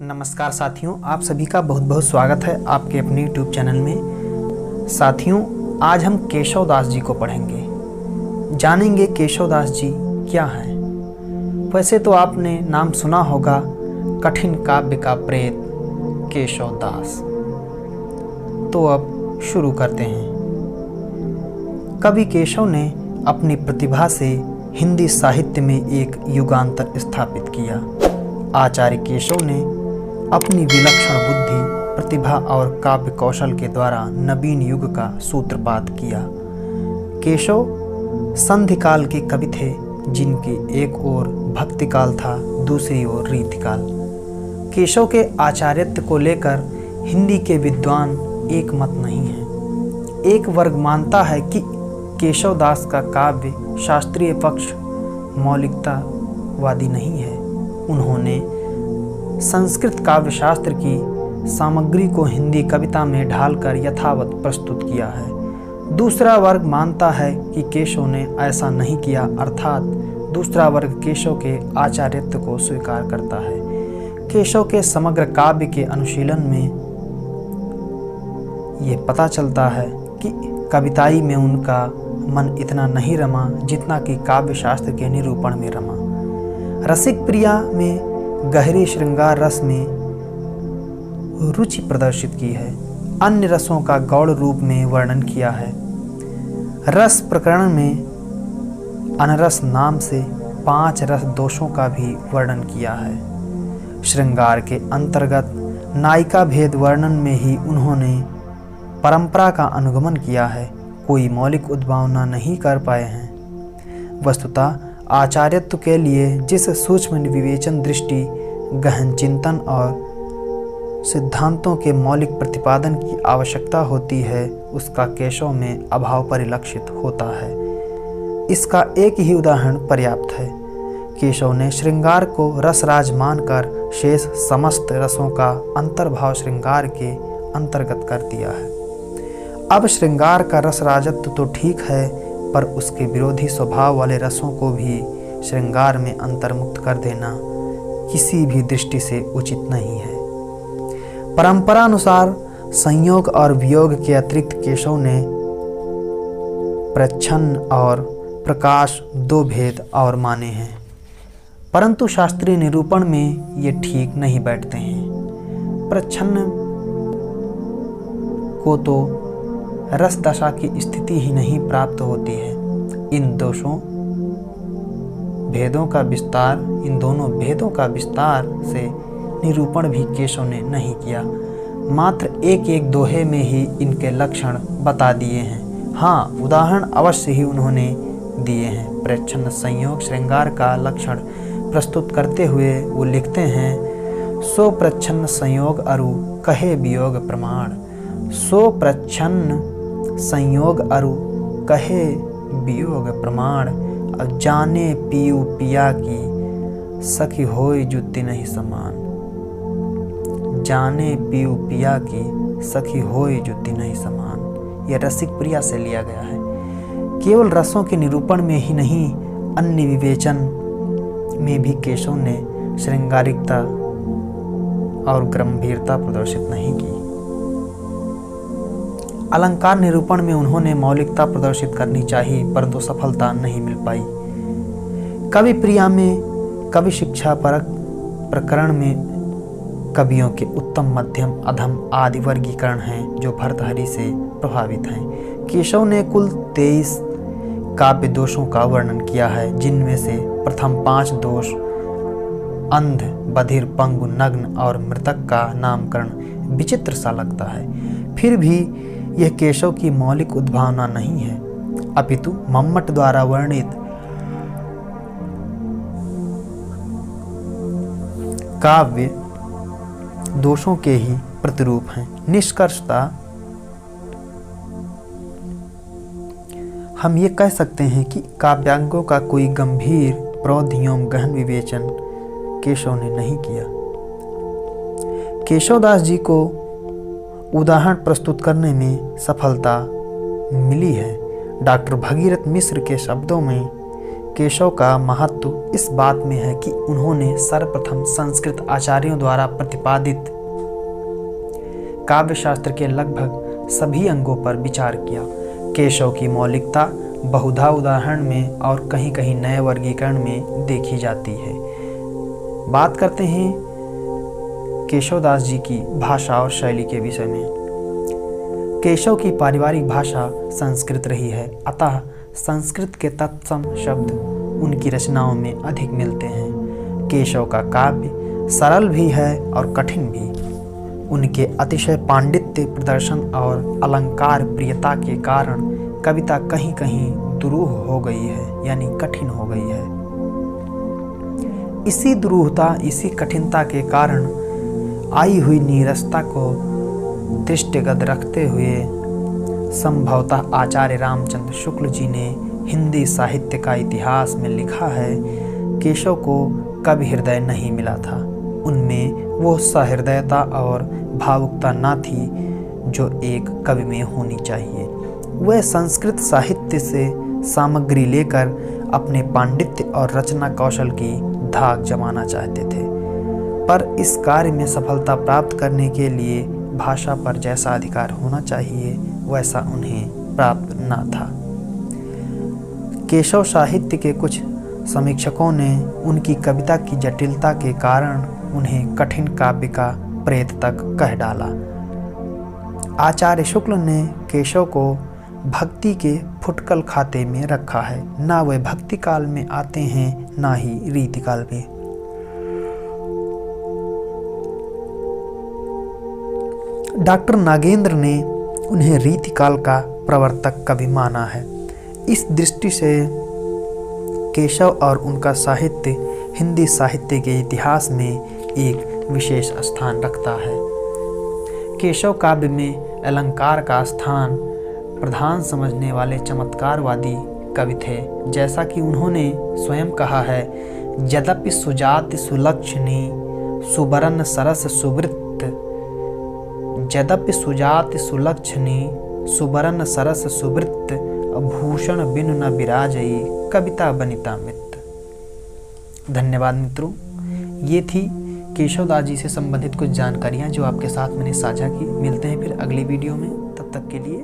नमस्कार साथियों, आप सभी का बहुत बहुत स्वागत है आपके अपने YouTube चैनल में। साथियों, आज हम केशव दास जी को पढ़ेंगे, जानेंगे केशव दास जी क्या हैं। वैसे तो आपने नाम सुना होगा कठिन काव्य का प्रेत केशव दास। तो अब शुरू करते हैं। कवि केशव ने अपनी प्रतिभा से हिंदी साहित्य में एक युगांतर स्थापित किया। आचार्य केशव ने अपनी विलक्षण बुद्धि, प्रतिभा और काव्य कौशल के द्वारा नवीन युग का सूत्रपात किया। केशव संधिकाल के कवि थे, जिनकी एक ओर भक्तिकाल था, दूसरी ओर रीतिकाल। केशव के आचार्यत्व को लेकर हिंदी के विद्वान एक मत नहीं है। एक वर्ग मानता है कि केशव दास का काव्य शास्त्रीय पक्ष मौलिकतावादी नहीं है। उन्होंने संस्कृत काव्यशास्त्र की सामग्री को हिंदी कविता में ढालकर यथावत प्रस्तुत किया है। दूसरा वर्ग मानता है कि केशव ने ऐसा नहीं किया, अर्थात दूसरा वर्ग केशव के आचार्यत्व को स्वीकार करता है। केशव के समग्र काव्य के अनुशीलन में ये पता चलता है कि कविताई में उनका मन इतना नहीं रमा जितना कि काव्यशास्त्र के निरूपण में रमा। रसिक प्रिया में गहरे श्रृंगार रस में रुचि प्रदर्शित की है। अन्य रसों का गौड़ रूप में वर्णन किया है। रस प्रकरण में अनरस नाम से 5 रस दोषों का भी वर्णन किया है। श्रृंगार के अंतर्गत नायिका भेद वर्णन में ही उन्होंने परंपरा का अनुगमन किया है, कोई मौलिक उद्भावना नहीं कर पाए हैं। वस्तुतः आचार्यत्व के लिए जिस सूक्ष्म विवेचन दृष्टि, गहन चिंतन और सिद्धांतों के मौलिक प्रतिपादन की आवश्यकता होती है, उसका केशव में अभाव परिलक्षित होता है। इसका एक ही उदाहरण पर्याप्त है। केशव ने श्रृंगार को रसराज मानकर शेष समस्त रसों का अंतर्भाव श्रृंगार के अंतर्गत कर दिया है। अब श्रृंगार का रसराजत्व तो ठीक है, पर उसके विरोधी स्वभाव वाले रसों को भी श्रृंगार में अंतर्मुक्त कर देना किसी भी दृष्टि से उचित नहीं है। परंपरानुसार संयोग और वियोग के अतिरिक्त केशव ने प्रच्छन्न और प्रकाश 2 भेद और माने हैं, परंतु शास्त्रीय निरूपण में ये ठीक नहीं बैठते हैं। प्रच्छन्न को तो रस दशा की स्थिति ही नहीं प्राप्त होती है। इन दोनों भेदों का विस्तार से निरूपण भी केशव ने नहीं किया, मात्र एक दोहे में ही इनके लक्षण बता दिए हैं। हाँ, उदाहरण अवश्य ही उन्होंने दिए हैं। प्रच्छन्न संयोग श्रृंगार का लक्षण प्रस्तुत करते हुए वो लिखते हैं, सो प्रच्छन्न संयोग अरु कहे वियोग प्रमाण। सो प्रच्छन्न संयोग अरु कहे वियोग प्रमाण। अब जाने पियू पिया की सखी होय जुति नहीं समान। जाने पियू पिया की सखी होय जुति नहीं समान। यह रसिक प्रिया से लिया गया है। केवल रसों के निरूपण में ही नहीं, अन्य विवेचन में भी केशव ने श्रृंगारिकता और गंभीरता प्रदर्शित नहीं की। अलंकार निरूपण में उन्होंने मौलिकता प्रदर्शित करनी चाहिए, परंतु सफलता नहीं मिल पाई। कवि प्रिया में कवि शिक्षा परक प्रकरण में कवियों के उत्तम, मध्यम, अधम आदि वर्गीकरण हैं जो भर्तृहरि से प्रभावित हैं। केशव ने कुल 23 काव्य दोषों का वर्णन किया है, जिनमें से प्रथम 5 दोष अंध, बधिर, पंगु, नग्न और मृतक का नामकरण विचित्र सा लगता है। फिर भी यह केशव की मौलिक उद्भावना नहीं है, अपितु मम्मट द्वारा वर्णित काव्य दोषों के ही प्रतिरूप हैं। निष्कर्षतः हम ये कह सकते हैं कि काव्यांगों का कोई गंभीर, प्रौढ़ एवं गहन विवेचन केशव ने नहीं किया। केशव दास जी को उदाहरण प्रस्तुत करने में सफलता मिली है। डॉक्टर भगीरथ मिश्र के शब्दों में केशव का महत्व इस बात में है कि उन्होंने सर्वप्रथम संस्कृत आचार्यों द्वारा प्रतिपादित काव्यशास्त्र के लगभग सभी अंगों पर विचार किया। केशव की मौलिकता बहुधा उदाहरण में और कहीं कहीं नए वर्गीकरण में देखी जाती है। बात करते हैं केशवदास जी की भाषा और शैली के विषय में। केशव की पारिवारिक भाषा संस्कृत रही है, अतः संस्कृत के तत्सम शब्द उनकी रचनाओं में अधिक मिलते हैं। केशव का काव्य सरल भी है और कठिन भी। उनके अतिशय पांडित्य प्रदर्शन और अलंकार प्रियता के कारण कविता कहीं कहीं दुरूह हो गई है, यानी कठिन हो गई है। इसी दुरूहता, इसी कठिनता के कारण आई हुई नीरसता को दृष्टिगत रखते हुए संभवतः आचार्य रामचंद्र शुक्ल जी ने हिंदी साहित्य का इतिहास में लिखा है, केशव को कवि हृदय नहीं मिला था। उनमें वो सहृदयता और भावुकता न थी जो एक कवि में होनी चाहिए। वह संस्कृत साहित्य से सामग्री लेकर अपने पांडित्य और रचना कौशल की धाक जमाना चाहते थे, पर इस कार्य में सफलता प्राप्त करने के लिए भाषा पर जैसा अधिकार होना चाहिए वैसा उन्हें प्राप्त न था। केशव साहित्य के कुछ समीक्षकों ने उनकी कविता की जटिलता के कारण उन्हें कठिन काव्य का प्रेत तक कह डाला। आचार्य शुक्ल ने केशव को भक्ति के फुटकल खाते में रखा है। ना वे भक्ति काल में आते हैं, ना ही रीति काल में। डॉक्टर नागेंद्र ने उन्हें रीति काल का प्रवर्तक कवि माना है। इस दृष्टि से केशव और उनका साहित्य हिंदी साहित्य के इतिहास में एक विशेष स्थान रखता है। केशव काव्य में अलंकार का स्थान प्रधान समझने वाले चमत्कारवादी कवि थे। जैसा कि उन्होंने स्वयं कहा है, यद्यपि सुजाति सुलक्षणी सुबरन सरस सुवृत्त, यद्यपि सुजाति सुलक्षणी सुबरन सरस सुवृत्त, भूषण बिनु न विराजई कविता बनिता मित्र। धन्यवाद मित्रों, ये थी केशवदास जी से संबंधित कुछ जानकारियाँ जो आपके साथ मैंने साझा की। मिलते हैं फिर अगली वीडियो में, तब तक के लिए